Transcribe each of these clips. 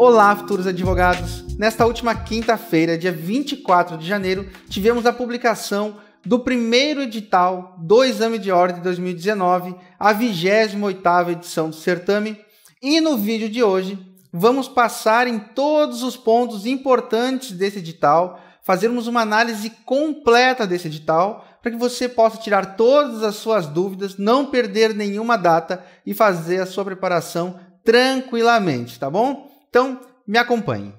Olá, futuros advogados! Nesta última quinta-feira, dia 24 de janeiro, tivemos a publicação do primeiro edital do Exame de Ordem de 2019, a 28ª edição do certame, e no vídeo de hoje vamos passar em todos os pontos importantes desse edital, fazermos uma análise completa desse edital, para que você possa tirar todas as suas dúvidas, não perder nenhuma data e fazer a sua preparação tranquilamente, tá bom? Então, me acompanhe.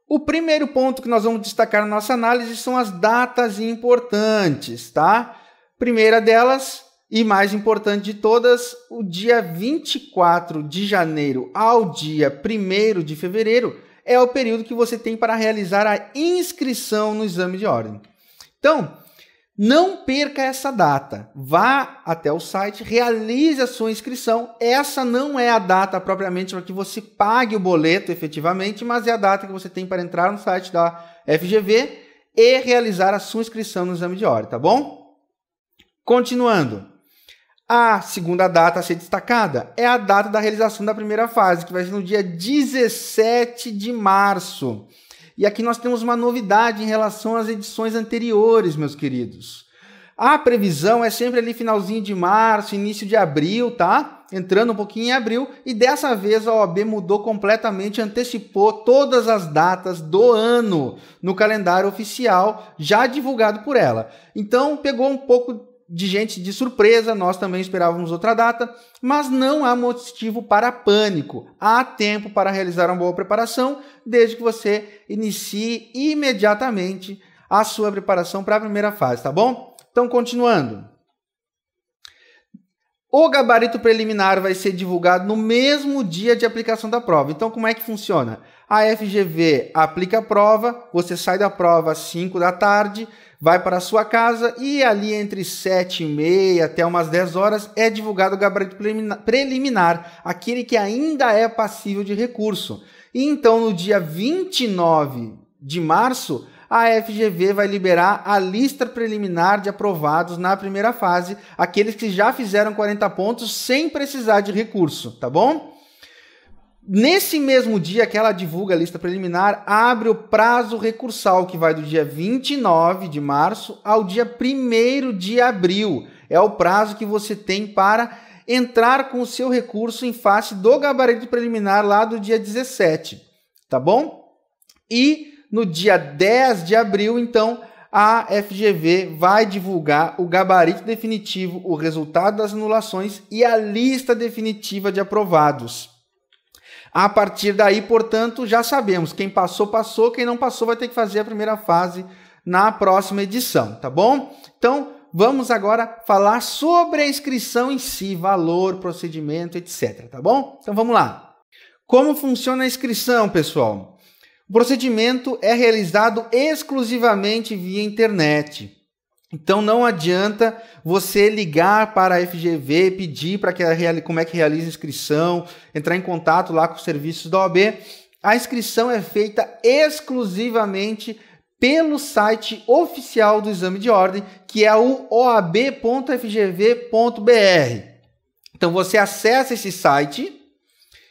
O primeiro ponto que nós vamos destacar na nossa análise são as datas importantes, tá? Primeira delas, e mais importante de todas, o dia 24 de janeiro ao dia 1º de fevereiro é o período que você tem para realizar a inscrição no exame de ordem. Então, não perca essa data. Vá até o site, realize a sua inscrição. Essa não é a data propriamente para que você pague o boleto efetivamente, mas é a data que você tem para entrar no site da FGV e realizar a sua inscrição no exame de ordem, tá bom? Continuando. A segunda data a ser destacada é a data da realização da primeira fase, que vai ser no dia 17 de março. E aqui nós temos uma novidade em relação às edições anteriores, meus queridos. A previsão é sempre ali finalzinho de março, início de abril, tá? Entrando um pouquinho em abril. E dessa vez a OAB mudou completamente, antecipou todas as datas do ano no calendário oficial, já divulgado por ela. Então pegou um pouco de gente de surpresa, nós também esperávamos outra data, mas não há motivo para pânico. Há tempo para realizar uma boa preparação, desde que você inicie imediatamente a sua preparação para a primeira fase, tá bom? Então, continuando. O gabarito preliminar vai ser divulgado no mesmo dia de aplicação da prova. Então, como é que funciona? A FGV aplica a prova, você sai da prova às 5 da tarde, vai para a sua casa e ali entre 7h30 até umas 10 horas é divulgado o gabarito preliminar, aquele que ainda é passível de recurso. E então, no dia 29 de março, a FGV vai liberar a lista preliminar de aprovados na primeira fase, aqueles que já fizeram 40 pontos sem precisar de recurso, tá bom? Nesse mesmo dia que ela divulga a lista preliminar, abre o prazo recursal, que vai do dia 29 de março ao dia 1º de abril. É o prazo que você tem para entrar com o seu recurso em face do gabarito preliminar lá do dia 17, tá bom? E no dia 10 de abril, então, a FGV vai divulgar o gabarito definitivo, o resultado das anulações e a lista definitiva de aprovados. A partir daí, portanto, já sabemos, quem passou, passou, quem não passou vai ter que fazer a primeira fase na próxima edição, tá bom? Então, vamos agora falar sobre a inscrição em si, valor, procedimento, etc, tá bom? Então, vamos lá. Como funciona a inscrição, pessoal? O procedimento é realizado exclusivamente via internet. Então, não adianta você ligar para a FGV, pedir para que como é que realiza a inscrição, entrar em contato lá com os serviços da OAB. A inscrição é feita exclusivamente pelo site oficial do Exame de Ordem, que é o oab.fgv.br. Então, você acessa esse site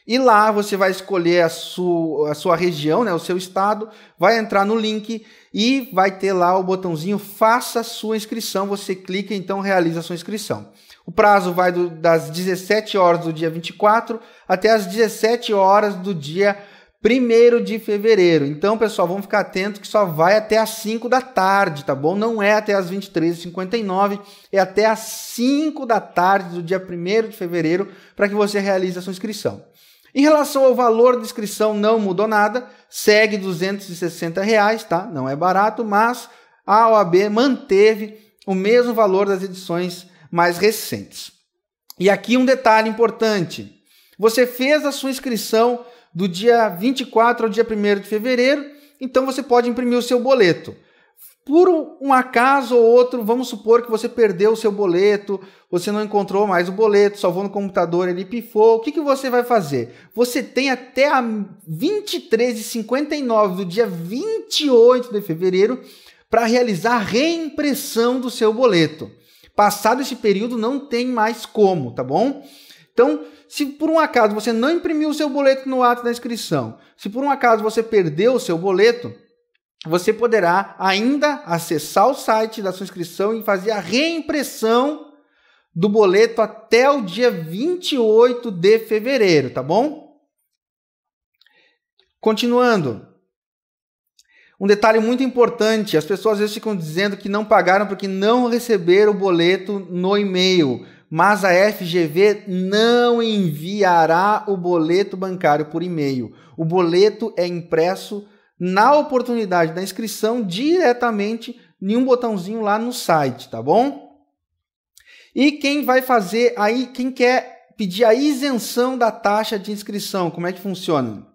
e lá você vai escolher a sua região, né, o seu estado, vai entrar no link e vai ter lá o botãozinho Faça a sua inscrição. Você clica e então realiza a sua inscrição. O prazo vai das 17 horas do dia 24 até as 17 horas do dia 1º de fevereiro. Então, pessoal, vamos ficar atento que só vai até as 5 da tarde, tá bom? Não é até as 23h59, é até as 5 da tarde do dia 1º de fevereiro para que você realize a sua inscrição. Em relação ao valor da inscrição, não mudou nada, segue R$ 260, tá? Não é barato, mas a OAB manteve o mesmo valor das edições mais recentes. E aqui um detalhe importante, você fez a sua inscrição do dia 24 ao dia 1º de fevereiro, então você pode imprimir o seu boleto. Por um acaso ou outro, vamos supor que você perdeu o seu boleto, você não encontrou mais o boleto, salvou no computador, ele pifou. O que você vai fazer? Você tem até a 23h59 do dia 28 de fevereiro para realizar a reimpressão do seu boleto. Passado esse período, não tem mais como, tá bom? Então, se por um acaso você não imprimiu o seu boleto no ato da inscrição, se por um acaso você perdeu o seu boleto, você poderá ainda acessar o site da sua inscrição e fazer a reimpressão do boleto até o dia 28 de fevereiro, tá bom? Continuando. Um detalhe muito importante, as pessoas às vezes ficam dizendo que não pagaram porque não receberam o boleto no e-mail, mas a FGV não enviará o boleto bancário por e-mail. O boleto é impresso na oportunidade da inscrição diretamente em um botãozinho lá no site, tá bom? E quem vai fazer aí, quem quer pedir a isenção da taxa de inscrição, como é que funciona?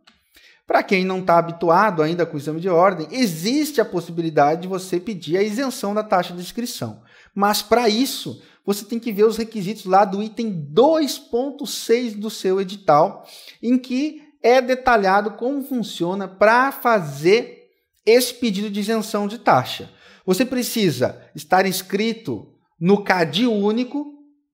Para quem não está habituado ainda com o exame de ordem, existe a possibilidade de você pedir a isenção da taxa de inscrição. Mas para isso, você tem que ver os requisitos lá do item 2.6 do seu edital, em que é detalhado como funciona para fazer esse pedido de isenção de taxa. Você precisa estar inscrito no CAD único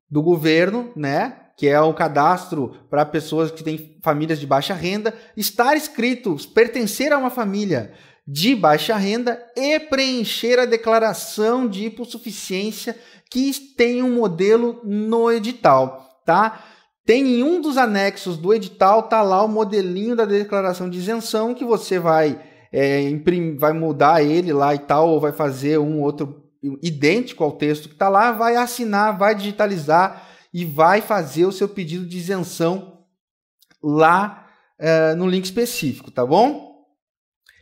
do governo, né? Que é o cadastro para pessoas que têm famílias de baixa renda, estar inscrito, pertencer a uma família de baixa renda e preencher a declaração de hipossuficiência que tem um modelo no edital, tá? Tem em um dos anexos do edital, tá lá o modelinho da declaração de isenção que você vai vai mudar ele lá e tal, ou vai fazer um outro idêntico ao texto que está lá, vai assinar, vai digitalizar e vai fazer o seu pedido de isenção lá no link específico, tá bom?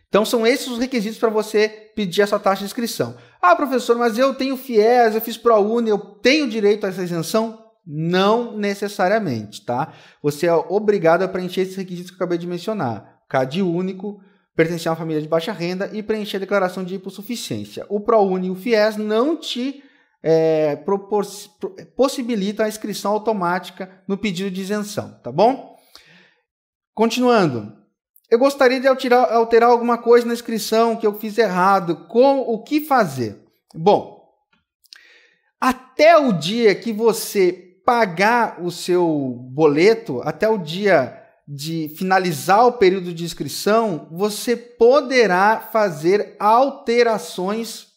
Então, são esses os requisitos para você pedir a sua taxa de inscrição. Ah, professor, mas eu tenho FIES, eu fiz ProUni, eu tenho direito a essa isenção? Não necessariamente, tá? Você é obrigado a preencher esses requisitos que eu acabei de mencionar. CAD único, pertencer a uma família de baixa renda e preencher a declaração de hipossuficiência. O ProUni e o FIES não te possibilitam a inscrição automática no pedido de isenção, tá bom? Continuando. Eu gostaria de alterar alguma coisa na inscrição que eu fiz errado. O que fazer? Bom, até o dia que você pagar o seu boleto, até o dia de finalizar o período de inscrição, você poderá fazer alterações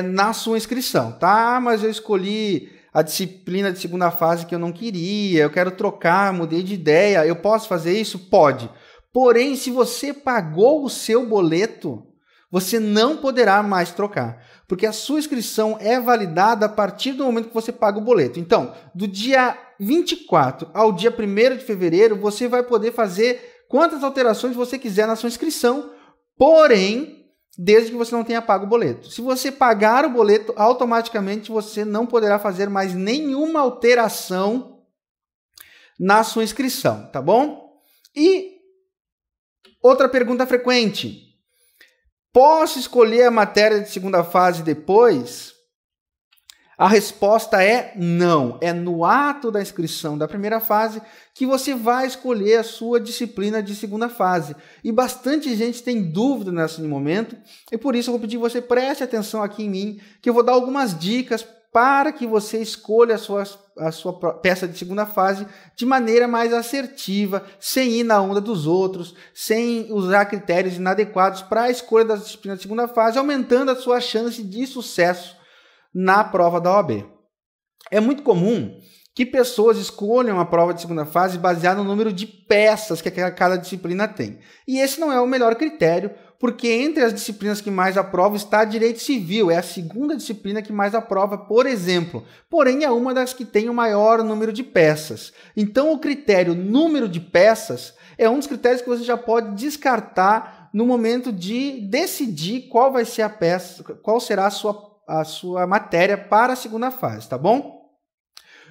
na sua inscrição, tá? Mas eu escolhi a disciplina de segunda fase que eu não queria, eu quero trocar, mudei de ideia, eu posso fazer isso? Pode. Porém, se você pagou o seu boleto, você não poderá mais trocar, porque a sua inscrição é validada a partir do momento que você paga o boleto. Então, do dia 24 ao dia 1º de fevereiro, você vai poder fazer quantas alterações você quiser na sua inscrição, porém, desde que você não tenha pago o boleto. Se você pagar o boleto, automaticamente você não poderá fazer mais nenhuma alteração na sua inscrição, tá bom? E outra pergunta frequente. Posso escolher a matéria de segunda fase depois? A resposta é não. É no ato da inscrição da primeira fase que você vai escolher a sua disciplina de segunda fase. E bastante gente tem dúvida nesse momento, e por isso eu vou pedir que você preste atenção aqui em mim, que eu vou dar algumas dicas para que você escolha a sua peça de segunda fase de maneira mais assertiva, sem ir na onda dos outros, sem usar critérios inadequados para a escolha das disciplinas de segunda fase, aumentando a sua chance de sucesso na prova da OAB. É muito comum que pessoas escolham a prova de segunda fase baseada no número de peças que cada disciplina tem. E esse não é o melhor critério, porque entre as disciplinas que mais aprovam está Direito Civil, é a segunda disciplina que mais aprova, por exemplo. Porém, é uma das que tem o maior número de peças. Então, o critério número de peças é um dos critérios que você já pode descartar no momento de decidir qual vai ser a peça, qual será a sua matéria para a segunda fase, tá bom?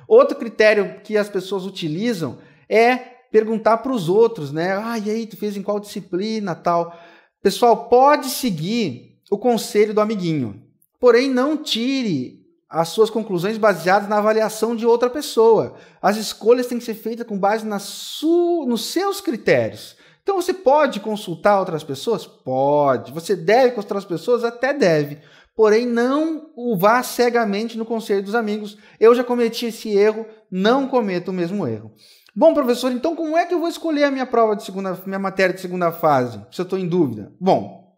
Outro critério que as pessoas utilizam é perguntar para os outros, né? E aí, tu fez em qual disciplina, tal? Pessoal, pode seguir o conselho do amiguinho, porém não tire as suas conclusões baseadas na avaliação de outra pessoa. As escolhas têm que ser feitas com base nos seus critérios. Então você pode consultar outras pessoas? Pode. Você deve consultar as pessoas? Até deve. Porém, não o vá cegamente no conselho dos amigos. Eu já cometi esse erro, não cometo o mesmo erro. Bom, professor, então como é que eu vou escolher a minha matéria de segunda fase, se eu estou em dúvida? Bom,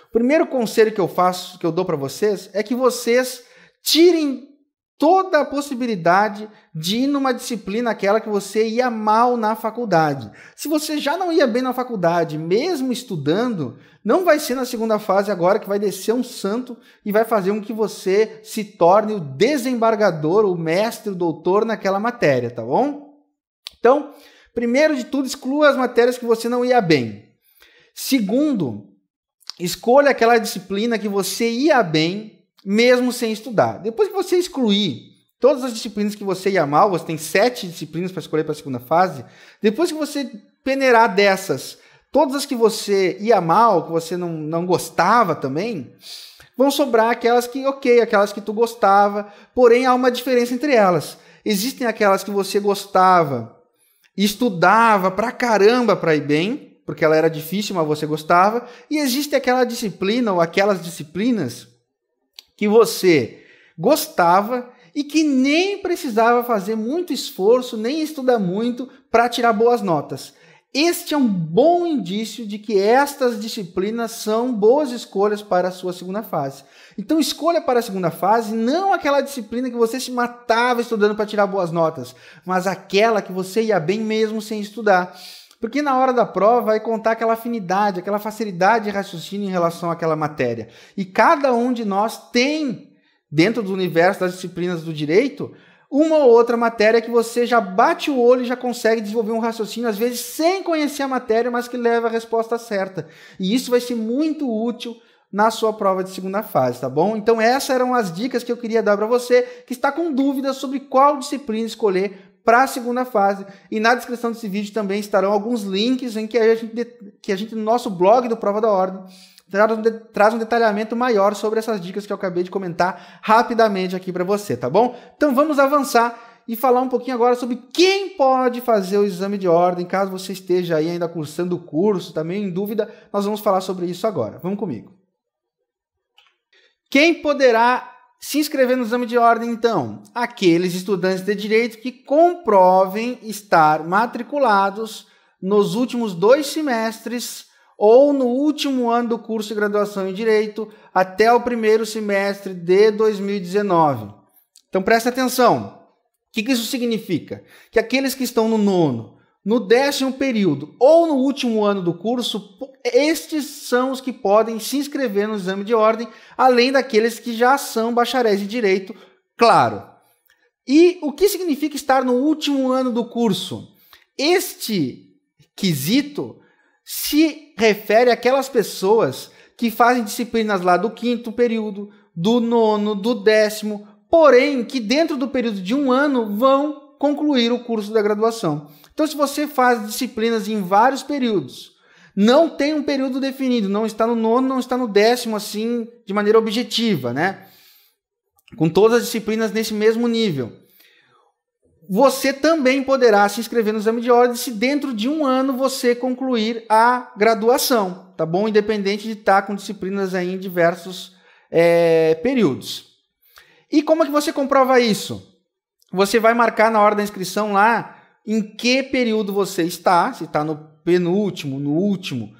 o primeiro conselho que eu dou para vocês, é que vocês tirem toda a possibilidade de ir numa disciplina aquela que você ia mal na faculdade. Se você já não ia bem na faculdade, mesmo estudando, não vai ser na segunda fase agora que vai descer um santo e vai fazer com que você se torne o desembargador, o mestre, o doutor naquela matéria, tá bom? Então, primeiro de tudo, exclua as matérias que você não ia bem. Segundo, escolha aquela disciplina que você ia bem, mesmo sem estudar. Depois que você excluir todas as disciplinas que você ia mal, você tem 7 disciplinas para escolher para a segunda fase, depois que você peneirar dessas, todas as que você ia mal, que você não gostava também, vão sobrar aquelas que, aquelas que tu gostava, porém há uma diferença entre elas. Existem aquelas que você gostava, estudava pra caramba para ir bem, porque ela era difícil, mas você gostava, e existe aquela disciplina ou aquelas disciplinas que você gostava e que nem precisava fazer muito esforço, nem estudar muito para tirar boas notas. Este é um bom indício de que estas disciplinas são boas escolhas para a sua segunda fase. Então escolha para a segunda fase não aquela disciplina que você se matava estudando para tirar boas notas, mas aquela que você ia bem mesmo sem estudar. Porque na hora da prova vai contar aquela afinidade, aquela facilidade de raciocínio em relação àquela matéria. E cada um de nós tem, dentro do universo das disciplinas do direito, uma ou outra matéria que você já bate o olho e já consegue desenvolver um raciocínio, às vezes sem conhecer a matéria, mas que leva a resposta certa. E isso vai ser muito útil na sua prova de segunda fase, tá bom? Então essas eram as dicas que eu queria dar para você que está com dúvidas sobre qual disciplina escolher para a segunda fase. E na descrição desse vídeo também estarão alguns links em que a gente no nosso blog do Prova da Ordem traz um detalhamento maior sobre essas dicas que eu acabei de comentar rapidamente aqui para você, tá bom? Então vamos avançar e falar um pouquinho agora sobre quem pode fazer o exame de ordem, caso você esteja aí ainda cursando o curso, também em dúvida, nós vamos falar sobre isso agora. Vamos comigo. Quem poderá se inscrever no exame de ordem, então? Aqueles estudantes de direito que comprovem estar matriculados nos últimos 2 semestres ou no último ano do curso de graduação em Direito até o primeiro semestre de 2019. Então, presta atenção. O que isso significa? Que aqueles que estão no 9º, no 10º período ou no último ano do curso, estes são os que podem se inscrever no exame de ordem, além daqueles que já são bacharéis em Direito, claro. E o que significa estar no último ano do curso? Este quesito se refere àquelas pessoas que fazem disciplinas lá do 5º período, do 9º, do 10º, porém que dentro do período de 1 ano vão concluir o curso da graduação. Então, se você faz disciplinas em vários períodos, não tem um período definido, não está no 9º, não está no 10º, assim, de maneira objetiva, né? Com todas as disciplinas nesse mesmo nível. Você também poderá se inscrever no exame de ordem se dentro de 1 ano você concluir a graduação, tá bom? Independente de estar com disciplinas aí em diversos períodos. E como é que você comprova isso? Você vai marcar na hora da inscrição lá em que período você está, se está no penúltimo, no último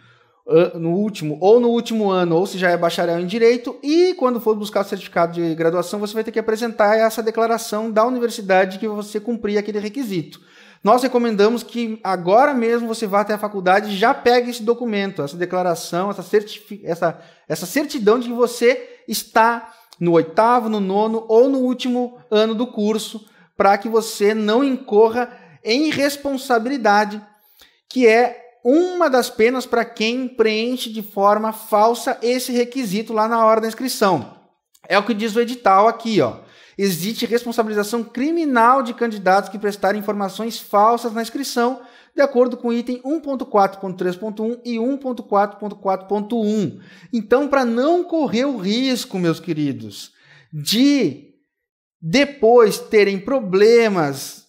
ou no último ano, ou se já é bacharel em Direito, e quando for buscar o certificado de graduação, você vai ter que apresentar essa declaração da universidade que você cumprir aquele requisito. Nós recomendamos que agora mesmo você vá até a faculdade e já pegue esse documento, essa declaração, essa certidão de que você está no 8º, no 9º ou no último ano do curso, para que você não incorra em responsabilidade, que é uma das penas para quem preenche de forma falsa esse requisito lá na hora da inscrição. É o que diz o edital aqui, ó. Existe responsabilização criminal de candidatos que prestarem informações falsas na inscrição, de acordo com o item 1.4.3.1 e 1.4.4.1. Então, para não correr o risco, meus queridos, de depois terem problemas,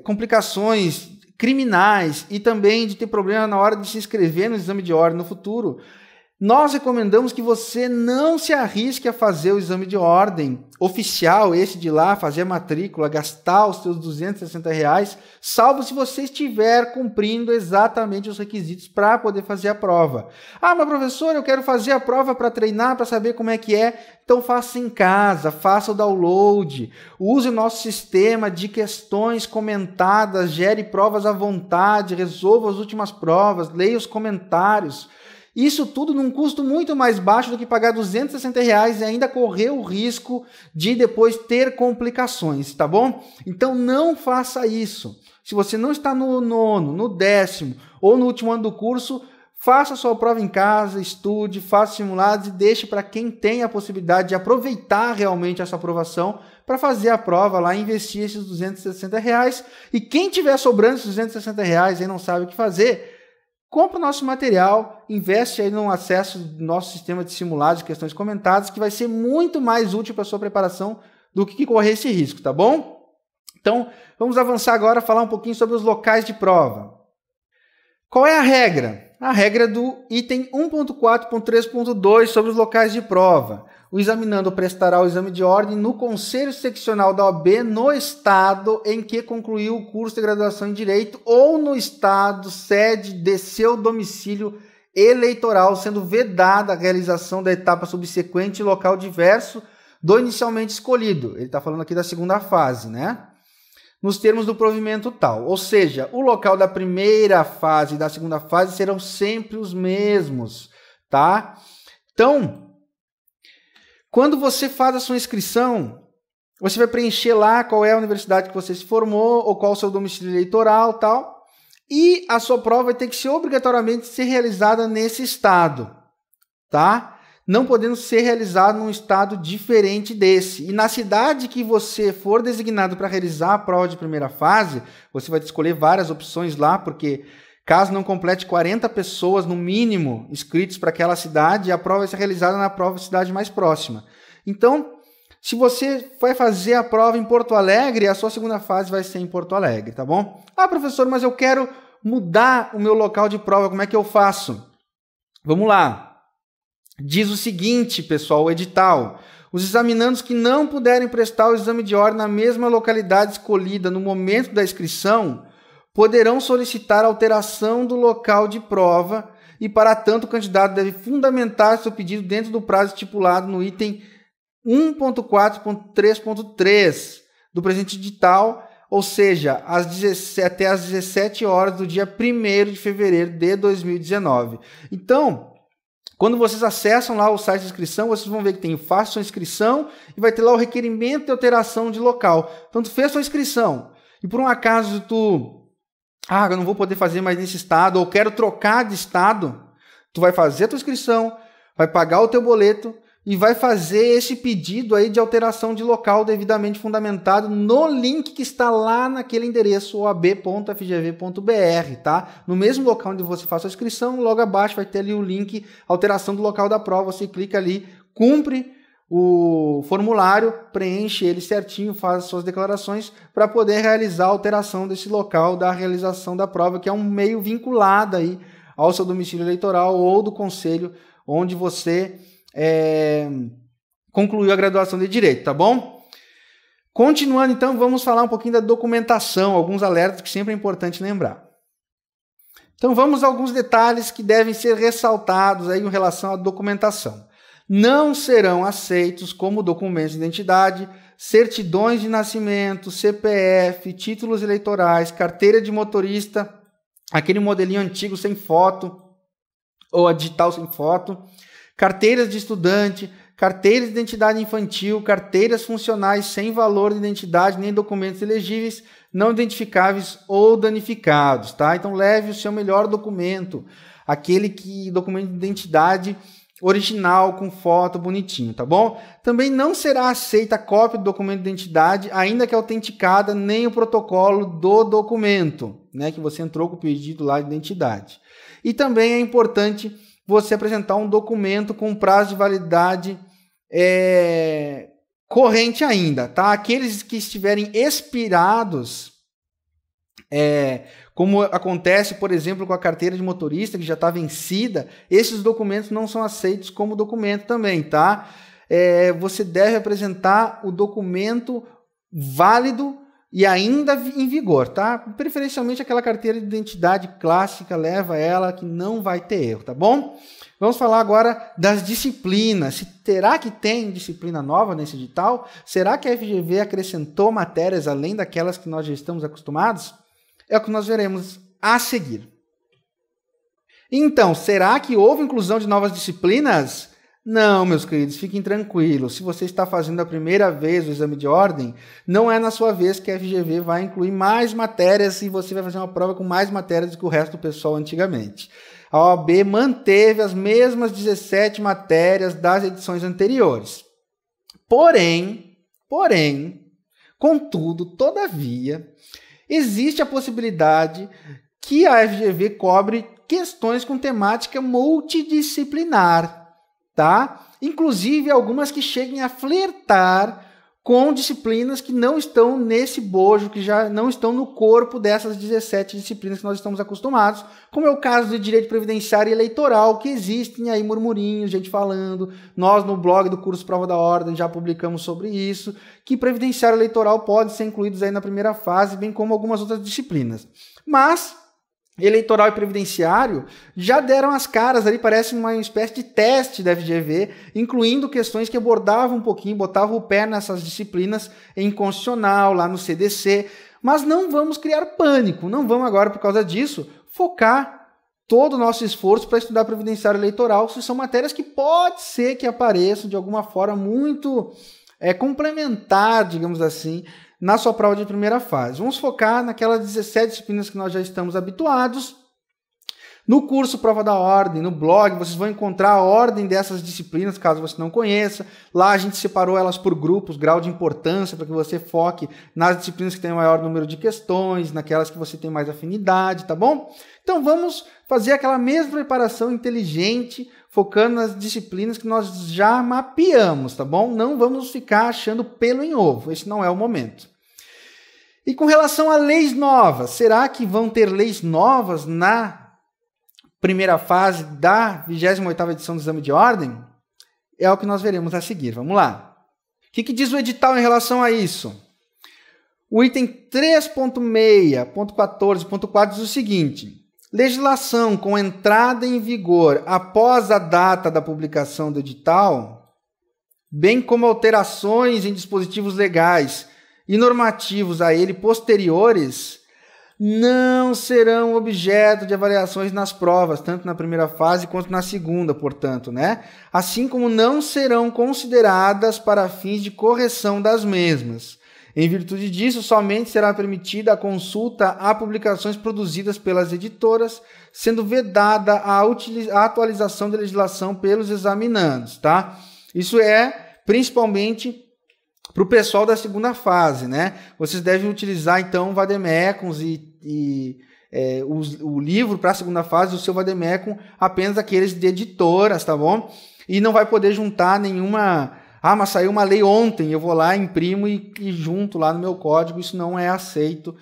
complicações, criminais e também de ter problema na hora de se inscrever no exame de ordem no futuro, nós recomendamos que você não se arrisque a fazer o exame de ordem oficial, esse de lá, fazer a matrícula, gastar os seus R$260, salvo se você estiver cumprindo exatamente os requisitos para poder fazer a prova. Ah, mas professor, eu quero fazer a prova para treinar, para saber como é que é. Então faça em casa, faça o download, use o nosso sistema de questões comentadas, gere provas à vontade, resolva as últimas provas, leia os comentários. Isso tudo num custo muito mais baixo do que pagar R$260 e ainda correr o risco de depois ter complicações, tá bom? Então não faça isso. Se você não está no 9º, no 10º ou no último ano do curso, faça a sua prova em casa, estude, faça simulados e deixe para quem tem a possibilidade de aproveitar realmente essa aprovação para fazer a prova lá e investir esses R$260. E quem tiver sobrando esses R$260 e não sabe o que fazer, compra o nosso material, investe aí no acesso do nosso sistema de simulados de questões comentadas, que vai ser muito mais útil para a sua preparação do que correr esse risco, tá bom? Então, vamos avançar agora, falar um pouquinho sobre os locais de prova. Qual é a regra? A regra do item 1.4.3.2 sobre os locais de prova. O examinando prestará o exame de ordem no Conselho Seccional da OAB no estado em que concluiu o curso de graduação em Direito ou no estado sede de seu domicílio eleitoral, sendo vedada a realização da etapa subsequente em local diverso do inicialmente escolhido. Ele está falando aqui da segunda fase, né? Nos termos do provimento tal. Ou seja, o local da primeira fase e da segunda fase serão sempre os mesmos, tá? Então, quando você faz a sua inscrição, você vai preencher lá qual é a universidade que você se formou ou qual o seu domicílio eleitoral, tal. E a sua prova vai ter que ser obrigatoriamente ser realizada nesse estado, tá? Não podendo ser realizado num estado diferente desse. E na cidade que você for designado para realizar a prova de primeira fase, você vai escolher várias opções lá, porque caso não complete 40 pessoas, no mínimo, inscritos para aquela cidade, a prova vai ser realizada na cidade mais próxima. Então, se você vai fazer a prova em Porto Alegre, a sua segunda fase vai ser em Porto Alegre, tá bom? Ah, professor, mas eu quero mudar o meu local de prova, como é que eu faço? Vamos lá. Diz o seguinte, pessoal, o edital. Os examinandos que não puderem prestar o exame de ordem na mesma localidade escolhida no momento da inscrição poderão solicitar alteração do local de prova e, para tanto, o candidato deve fundamentar seu pedido dentro do prazo estipulado no item 1.4.3.3 do presente edital, ou seja, até às 17 horas do dia 1º de fevereiro de 2019. Então, quando vocês acessam lá o site de inscrição, vocês vão ver que tem faça sua inscrição e vai ter lá o requerimento de alteração de local. Então, tu fez sua inscrição e por um acaso eu não vou poder fazer mais nesse estado ou quero trocar de estado, tu vai fazer a tua inscrição, vai pagar o teu boleto e vai fazer esse pedido aí de alteração de local devidamente fundamentado no link que está lá naquele endereço oab.fgv.br, tá? No mesmo local onde você faz a inscrição, logo abaixo vai ter ali o link alteração do local da prova, você clica ali, cumpre o formulário, preenche ele certinho, faz as suas declarações para poder realizar a alteração desse local da realização da prova, que é um meio vinculado aí ao seu domicílio eleitoral ou do conselho onde você concluiu a graduação de Direito, tá bom? Continuando, então, vamos falar um pouquinho da documentação, alguns alertas que sempre é importante lembrar. Então, vamos a alguns detalhes que devem ser ressaltados aí em relação à documentação. Não serão aceitos como documentos de identidade, certidões de nascimento, CPF, títulos eleitorais, carteira de motorista, aquele modelinho antigo sem foto, ou a digital sem foto, carteiras de estudante, carteiras de identidade infantil, carteiras funcionais sem valor de identidade nem documentos elegíveis, não identificáveis ou danificados, tá? Então leve o seu melhor documento, documento de identidade original com foto bonitinho, tá bom? Também não será aceita a cópia do documento de identidade, ainda que autenticada, nem o protocolo do documento, né, que você entrou com o pedido lá de identidade. E também é importante você apresentar um documento com prazo de validade corrente ainda, tá? Aqueles que estiverem expirados como acontece, por exemplo, com a carteira de motorista, que já está vencida, esses documentos não são aceitos como documento também, tá? Você deve apresentar o documento válido e ainda em vigor, tá? Preferencialmente aquela carteira de identidade clássica, leva ela que não vai ter erro, tá bom? Vamos falar agora das disciplinas. Será que tem disciplina nova nesse edital? Será que a FGV acrescentou matérias além daquelas que nós já estamos acostumados? É o que nós veremos a seguir. Então, será que houve inclusão de novas disciplinas? Não, meus queridos, fiquem tranquilos. Se você está fazendo a primeira vez o exame de ordem, não é na sua vez que a FGV vai incluir mais matérias e você vai fazer uma prova com mais matérias do que o resto do pessoal antigamente. A OAB manteve as mesmas 17 matérias das edições anteriores. Porém, contudo, todavia, existe a possibilidade que a FGV cobre questões com temática multidisciplinar, tá? Inclusive algumas que cheguem a flertar com disciplinas que não estão nesse bojo, que já não estão no corpo dessas 17 disciplinas que nós estamos acostumados, como é o caso do direito previdenciário e eleitoral, que existem aí murmurinhos, gente falando, nós no blog do curso Prova da Ordem já publicamos sobre isso, que previdenciário e eleitoral pode ser incluídos aí na primeira fase, bem como algumas outras disciplinas. Mas eleitoral e previdenciário já deram as caras ali, parece uma espécie de teste da FGV, incluindo questões que abordavam um pouquinho, botavam o pé nessas disciplinas em constitucional, lá no CDC, mas não vamos criar pânico, não vamos agora, por causa disso, focar todo o nosso esforço para estudar previdenciário eleitoral, se são matérias que pode ser que apareçam de alguma forma muito complementar, digamos assim, na sua prova de primeira fase. Vamos focar naquelas 17 disciplinas que nós já estamos habituados. No curso Prova da Ordem, no blog, vocês vão encontrar a ordem dessas disciplinas, caso você não conheça. Lá a gente separou elas por grupos, grau de importância, para que você foque nas disciplinas que têm maior número de questões, naquelas que você tem mais afinidade, tá bom? Então vamos fazer aquela mesma preparação inteligente, focando nas disciplinas que nós já mapeamos, tá bom? Não vamos ficar achando pelo em ovo, esse não é o momento. E com relação a leis novas, será que vão ter leis novas na primeira fase da 28ª edição do exame de ordem? É o que nós veremos a seguir. Vamos lá. O que diz o edital em relação a isso? O item 3.6.14.4 diz o seguinte: legislação com entrada em vigor após a data da publicação do edital, bem como alterações em dispositivos legais e normativos a ele posteriores, não serão objeto de avaliações nas provas, tanto na primeira fase quanto na segunda, portanto, né? Assim como não serão consideradas para fins de correção das mesmas. Em virtude disso, somente será permitida a consulta a publicações produzidas pelas editoras, sendo vedada a atualização da legislação pelos examinandos, tá? Isso é principalmente para o pessoal da segunda fase, né? Vocês devem utilizar, então, o vademecums o livro para a segunda fase, o seu vademecum, apenas aqueles de editoras, tá bom? E não vai poder juntar nenhuma... Ah, mas saiu uma lei ontem, eu vou lá, imprimo e junto lá no meu código, isso não é aceito,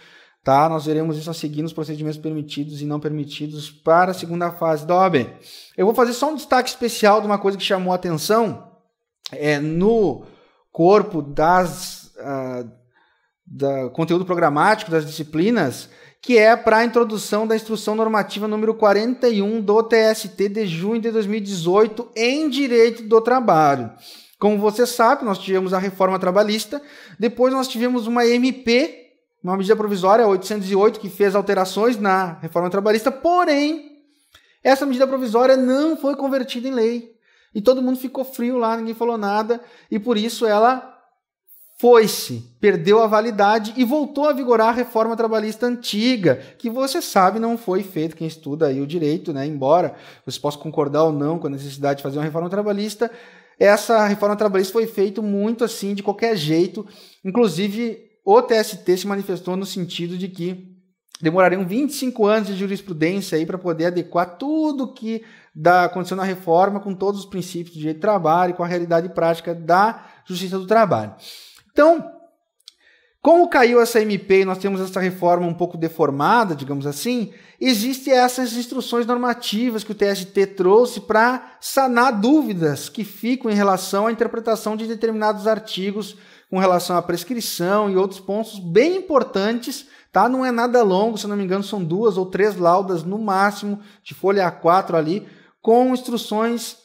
tá? Nós veremos isso a seguir nos procedimentos permitidos e não permitidos para a segunda fase da OAB. Eu vou fazer só um destaque especial de uma coisa que chamou a atenção no corpo da conteúdo programático das disciplinas, que é para a introdução da instrução normativa número 41 do TST de junho de 2018 em direito do trabalho. Como você sabe, nós tivemos a reforma trabalhista, depois nós tivemos uma MP, uma medida provisória 808, que fez alterações na reforma trabalhista, porém, essa medida provisória não foi convertida em lei. E todo mundo ficou frio lá, ninguém falou nada, e por isso ela foi-se, perdeu a validade e voltou a vigorar a reforma trabalhista antiga, que você sabe não foi feita, quem estuda aí o direito, né? Embora você possa concordar ou não com a necessidade de fazer uma reforma trabalhista, essa reforma trabalhista foi feita muito assim, de qualquer jeito. Inclusive, o TST se manifestou no sentido de que demorariam 25 anos de jurisprudência para poder adequar tudo que aconteceu na reforma com todos os princípios do direito do trabalho e com a realidade prática da justiça do trabalho. Então, Como caiu essa MP e nós temos essa reforma um pouco deformada, digamos assim, existem essas instruções normativas que o TST trouxe para sanar dúvidas que ficam em relação à interpretação de determinados artigos com relação à prescrição e outros pontos bem importantes, tá? Não é nada longo, se não me engano são 2 ou 3 laudas no máximo, de folha A4 ali, com instruções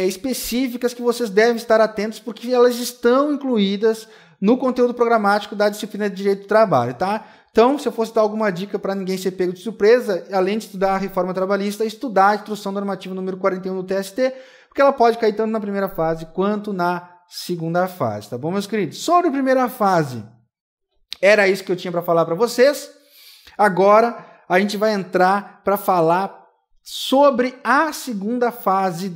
específicas que vocês devem estar atentos, porque elas estão incluídas no conteúdo programático da disciplina de Direito do Trabalho, tá? Então, se eu fosse dar alguma dica para ninguém ser pego de surpresa, além de estudar a reforma trabalhista, estudar a instrução normativa número 41 do TST, porque ela pode cair tanto na primeira fase quanto na segunda fase, tá bom, meus queridos? Sobre a primeira fase, era isso que eu tinha para falar para vocês. Agora, a gente vai entrar para falar sobre a segunda fase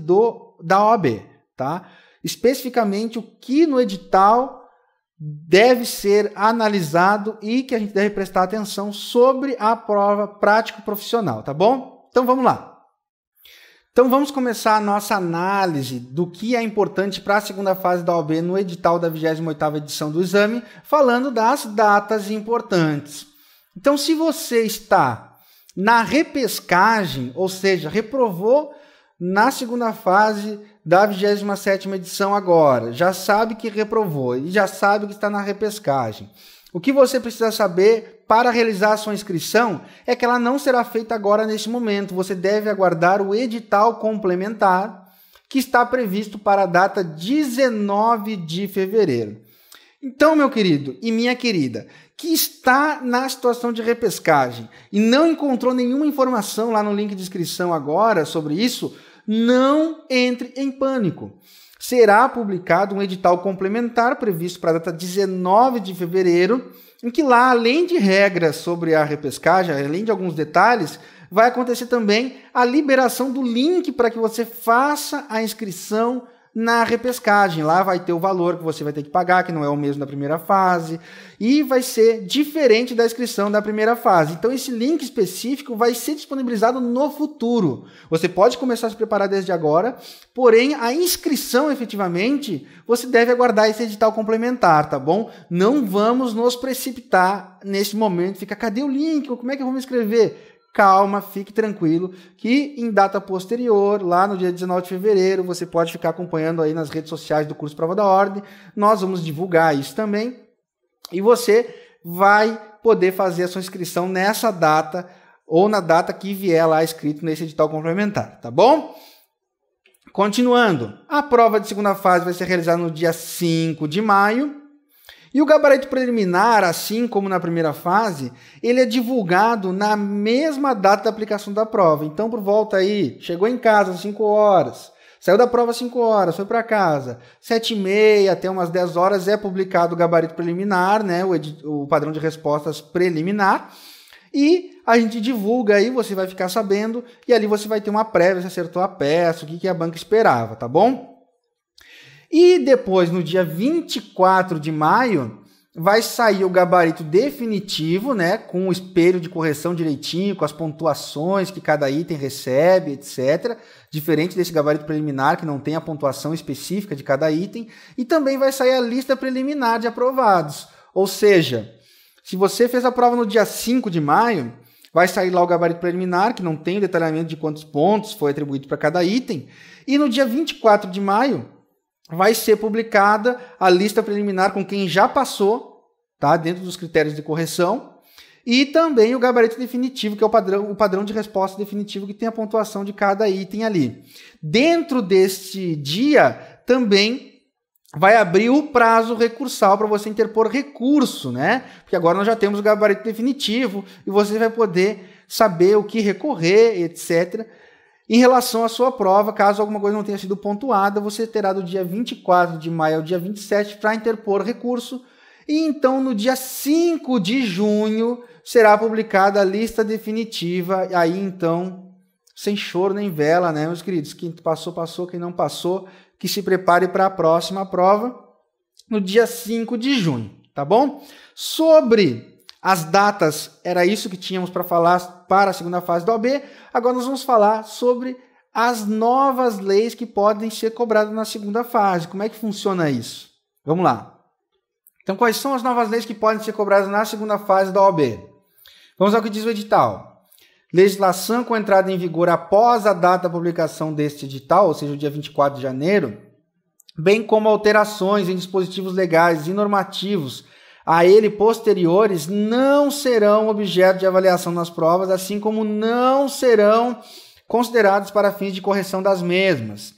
da OAB, tá? Especificamente o que no edital deve ser analisado e que a gente deve prestar atenção sobre a prova prático-profissional, tá bom? Então vamos lá. Então vamos começar a nossa análise do que é importante para a segunda fase da OAB no edital da 28ª edição do exame, falando das datas importantes. Então, se você está na repescagem, ou seja, reprovou na segunda fase da 27ª edição agora, já sabe que reprovou e já sabe que está na repescagem. O que você precisa saber para realizar a sua inscrição é que ela não será feita agora neste momento. Você deve aguardar o edital complementar que está previsto para a data 19 de fevereiro. Então, meu querido e minha querida, que está na situação de repescagem e não encontrou nenhuma informação lá no link de inscrição agora sobre isso, não entre em pânico. Será publicado um edital complementar previsto para a data 19 de fevereiro, em que lá, além de regras sobre a repescagem, além de alguns detalhes, vai acontecer também a liberação do link para que você faça a inscrição na repescagem. Lá vai ter o valor que você vai ter que pagar, que não é o mesmo da primeira fase, e vai ser diferente da inscrição da primeira fase. Então esse link específico vai ser disponibilizado no futuro. Você pode começar a se preparar desde agora, porém a inscrição efetivamente, você deve aguardar esse edital complementar, tá bom? Não vamos nos precipitar nesse momento, fica, cadê o link? Como é que eu vou me inscrever? Calma, fique tranquilo, que em data posterior, lá no dia 19 de fevereiro, você pode ficar acompanhando aí nas redes sociais do curso Prova da Ordem. Nós vamos divulgar isso também. E você vai poder fazer a sua inscrição nessa data ou na data que vier lá escrito nesse edital complementar, tá bom? Continuando, a prova de segunda fase vai ser realizada no dia 5 de maio. E o gabarito preliminar, assim como na primeira fase, ele é divulgado na mesma data da aplicação da prova. Então, por volta aí, chegou em casa às 5 horas, saiu da prova às 5 horas, foi para casa, 7h30 até umas 10 horas é publicado o gabarito preliminar, né, o padrão de respostas preliminar, e a gente divulga aí, você vai ficar sabendo, e ali você vai ter uma prévia, se acertou a peça, o que a banca esperava, tá bom? E depois, no dia 24 de maio, vai sair o gabarito definitivo, né, com o espelho de correção direitinho, com as pontuações que cada item recebe, etc. Diferente desse gabarito preliminar, que não tem a pontuação específica de cada item. E também vai sair a lista preliminar de aprovados. Ou seja, se você fez a prova no dia 5 de maio, vai sair lá o gabarito preliminar, que não tem o detalhamento de quantos pontos foi atribuído para cada item. E no dia 24 de maio, vai ser publicada a lista preliminar com quem já passou, tá, dentro dos critérios de correção, e também o gabarito definitivo, que é o padrão de resposta definitivo, que tem a pontuação de cada item ali. Dentro deste dia, também vai abrir o prazo recursal para você interpor recurso, né? Porque agora nós já temos o gabarito definitivo e você vai poder saber o que recorrer, etc., em relação à sua prova, caso alguma coisa não tenha sido pontuada, você terá do dia 24 de maio ao dia 27 para interpor recurso. E então, no dia 5 de junho, será publicada a lista definitiva. E aí, então, sem choro nem vela, né, meus queridos? Quem passou, passou. Quem não passou, que se prepare para a próxima prova, no dia 5 de junho, tá bom? Sobre as datas, era isso que tínhamos para falar para a segunda fase da OAB. Agora nós vamos falar sobre as novas leis que podem ser cobradas na segunda fase. Como é que funciona isso? Vamos lá. Então, quais são as novas leis que podem ser cobradas na segunda fase da OAB? Vamos ao que diz o edital. Legislação com entrada em vigor após a data da publicação deste edital, ou seja, o dia 24 de janeiro, bem como alterações em dispositivos legais e normativos a ele posteriores, não serão objeto de avaliação nas provas, assim como não serão considerados para fins de correção das mesmas.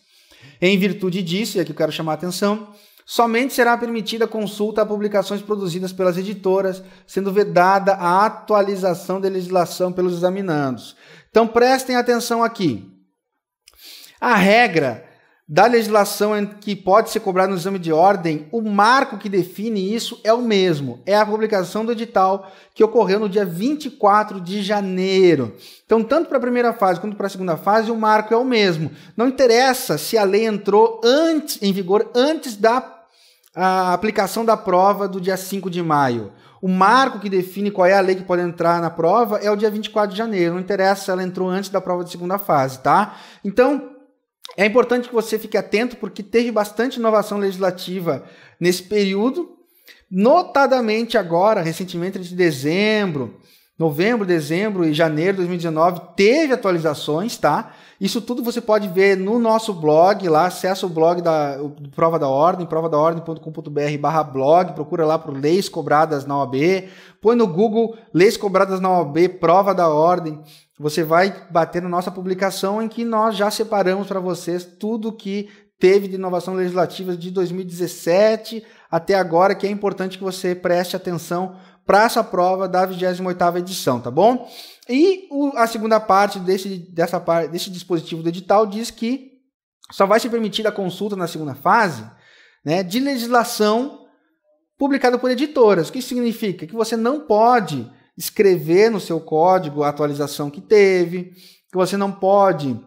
Em virtude disso, e aqui eu quero chamar a atenção, somente será permitida consulta a publicações produzidas pelas editoras, sendo vedada a atualização da legislação pelos examinandos. Então prestem atenção aqui. A regra da legislação que pode ser cobrada no exame de ordem, o marco que define isso é o mesmo. É a publicação do edital que ocorreu no dia 24 de janeiro. Então, tanto para a primeira fase quanto para a segunda fase, o marco é o mesmo. Não interessa se a lei entrou em vigor antes da aplicação da prova do dia 5 de maio. O marco que define qual é a lei que pode entrar na prova é o dia 24 de janeiro. Não interessa se ela entrou antes da prova de segunda fase, tá? Então, é importante que você fique atento, porque teve bastante inovação legislativa nesse período, notadamente agora, recentemente, entre novembro, dezembro e janeiro de 2019, teve atualizações, tá? Isso tudo você pode ver no nosso blog, lá, acessa o blog da Prova da Ordem, provadaordem.com.br/blog, procura lá por Leis Cobradas na OAB, põe no Google Leis Cobradas na OAB, Prova da Ordem, você vai bater na nossa publicação em que nós já separamos para vocês tudo que teve de inovação legislativa de 2017 até agora, que é importante que você preste atenção para essa prova da 28ª edição, tá bom? E a segunda parte desse dispositivo do edital diz que só vai ser permitida a consulta na segunda fase, né, de legislação publicada por editoras. O que significa? Que você não pode escrever no seu código a atualização que teve, que você não pode,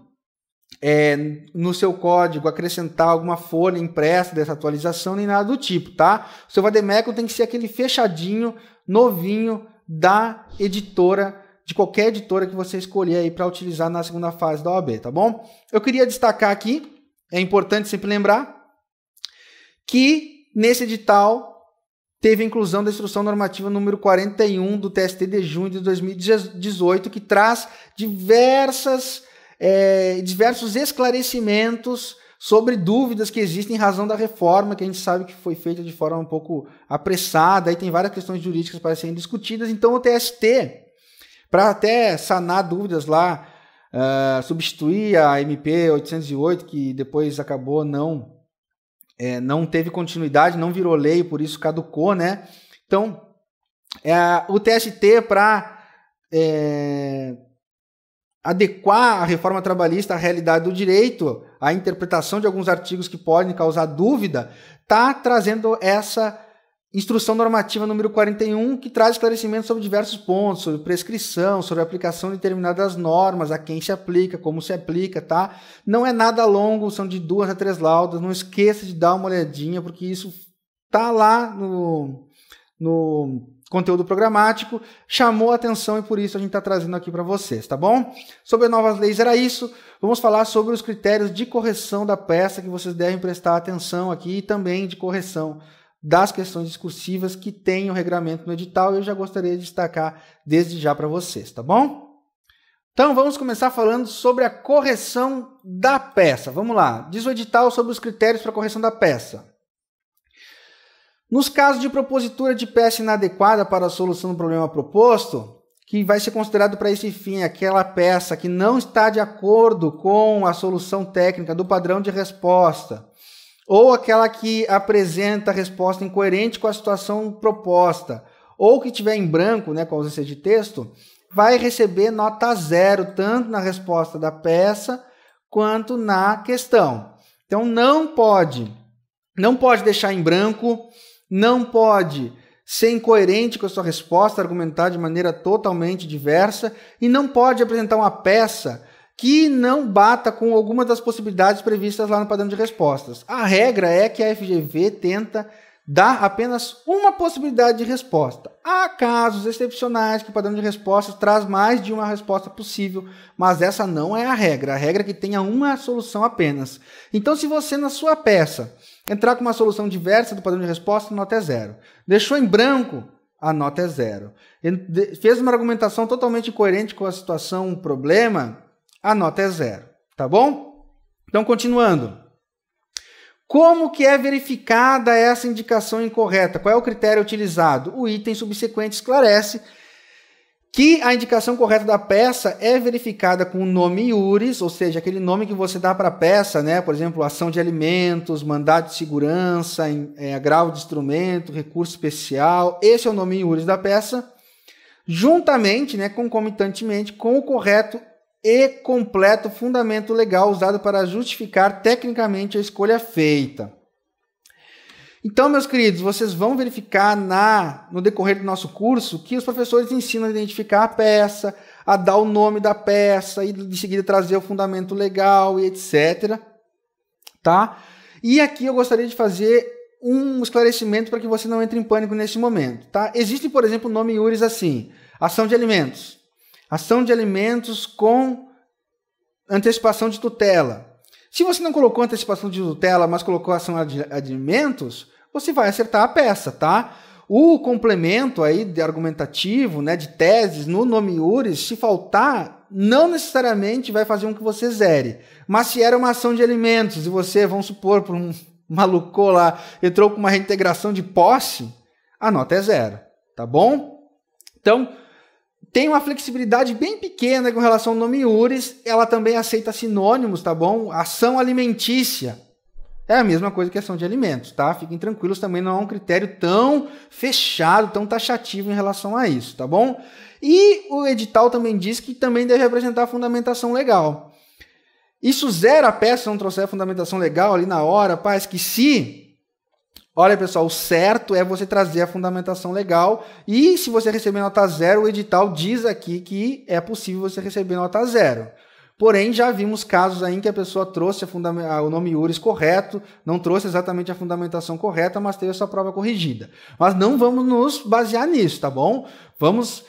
no seu código, acrescentar alguma folha impressa dessa atualização, nem nada do tipo, tá? O seu vademecum tem que ser aquele fechadinho, novinho, da editora, de qualquer editora que você escolher aí para utilizar na segunda fase da OAB, tá bom? Eu queria destacar aqui, é importante sempre lembrar, que nesse edital teve a inclusão da Instrução Normativa número 41 do TST de junho de 2018, que traz diversos esclarecimentos sobre dúvidas que existem em razão da reforma, que a gente sabe que foi feita de forma um pouco apressada, aí tem várias questões jurídicas para serem discutidas. Então o TST, para até sanar dúvidas lá, substituir a MP 808, que depois acabou não teve continuidade, não virou lei, por isso caducou, né? Então, o TST, para adequar a reforma trabalhista à realidade do direito, à interpretação de alguns artigos que podem causar dúvida, está trazendo essa Instrução Normativa número 41, que traz esclarecimentos sobre diversos pontos, sobre prescrição, sobre a aplicação de determinadas normas, a quem se aplica, como se aplica, tá? Não é nada longo, são de 2 a 3 laudas, não esqueça de dar uma olhadinha, porque isso tá lá no conteúdo programático, chamou a atenção e por isso a gente está trazendo aqui para vocês, tá bom? Sobre as novas leis era isso, vamos falar sobre os critérios de correção da peça que vocês devem prestar atenção aqui e também de correção das questões discursivas que tem o regramento no edital, eu já gostaria de destacar desde já para vocês, tá bom? Então vamos começar falando sobre a correção da peça. Vamos lá, diz o edital sobre os critérios para a correção da peça. Nos casos de propositura de peça inadequada para a solução do problema proposto, que vai ser considerado para esse fim aquela peça que não está de acordo com a solução técnica do padrão de resposta, ou aquela que apresenta a resposta incoerente com a situação proposta, ou que tiver em branco, né, com ausência de texto, vai receber nota 0, tanto na resposta da peça quanto na questão. Então não pode deixar em branco, não pode ser incoerente com a sua resposta, argumentar de maneira totalmente diversa, e não pode apresentar uma peça que não bata com alguma das possibilidades previstas lá no padrão de respostas. A regra é que a FGV tenta dar apenas uma possibilidade de resposta. Há casos excepcionais que o padrão de respostas traz mais de uma resposta possível, mas essa não é a regra. A regra é que tenha uma solução apenas. Então, se você na sua peça Entrar com uma solução diversa do padrão de resposta, a nota é 0. Deixou em branco, a nota é 0. Fez uma argumentação totalmente incoerente com a situação, um problema, a nota é 0. Tá bom? Então, continuando. Como que é verificada essa indicação incorreta? Qual é o critério utilizado? O item subsequente esclarece que a indicação correta da peça é verificada com o nome iuris, ou seja, aquele nome que você dá para a peça, né? Por exemplo, ação de alimentos, mandado de segurança, agravo de instrumento, recurso especial. Esse é o nome iuris da peça, juntamente, né, concomitantemente, com o correto e completo fundamento legal usado para justificar tecnicamente a escolha feita. Então, meus queridos, vocês vão verificar no decorrer do nosso curso que os professores ensinam a identificar a peça, a dar o nome da peça e de seguida trazer o fundamento legal e etc. Tá? E aqui eu gostaria de fazer um esclarecimento para que você não entre em pânico nesse momento. Tá? Existe, por exemplo, o nome iuris assim, ação de alimentos. Ação de alimentos com antecipação de tutela. Se você não colocou antecipação de tutela, mas colocou ação de alimentos, você vai acertar a peça, tá? O complemento aí de argumentativo, né, de teses no nome iuris, se faltar, não necessariamente vai fazer com que você zere. Mas se era uma ação de alimentos e você, vamos supor, por um maluco lá, entrou com uma reintegração de posse, a nota é 0, tá bom? Então, tem uma flexibilidade bem pequena com relação ao nome iuris, ela também aceita sinônimos, tá bom? Ação alimentícia é a mesma coisa que ação de alimentos, tá? Fiquem tranquilos, também não é um critério tão fechado, tão taxativo em relação a isso, tá bom? E o edital também diz que também deve apresentar fundamentação legal. Isso zera a peça se não trouxer a fundamentação legal ali na hora, pá, esqueci. Olha, pessoal, o certo é você trazer a fundamentação legal e se você receber nota 0, o edital diz aqui que é possível você receber nota 0. Porém, já vimos casos aí em que a pessoa trouxe o nome iuris correto, não trouxe exatamente a fundamentação correta, mas teve a sua prova corrigida. Mas não vamos nos basear nisso, tá bom? Vamos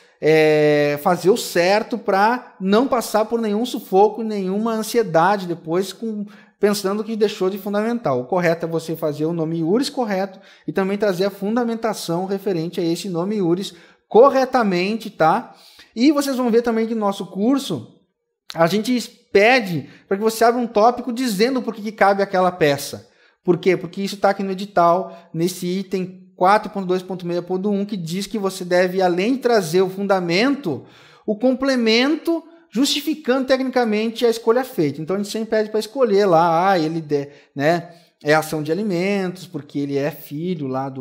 fazer o certo para não passar por nenhum sufoco, nenhuma ansiedade depois pensando que deixou de fundamental. O correto é você fazer o nome iuris correto e também trazer a fundamentação referente a esse nome iuris corretamente, tá? E vocês vão ver também que no nosso curso a gente pede para que você abra um tópico dizendo por que cabe aquela peça. Por quê? Porque isso está aqui no edital, nesse item 4.2.6.1, que diz que você deve, além de trazer o fundamento, o complemento justificando tecnicamente a escolha feita. Então a gente sempre pede para escolher lá, ele é ação de alimentos, porque ele é filho lá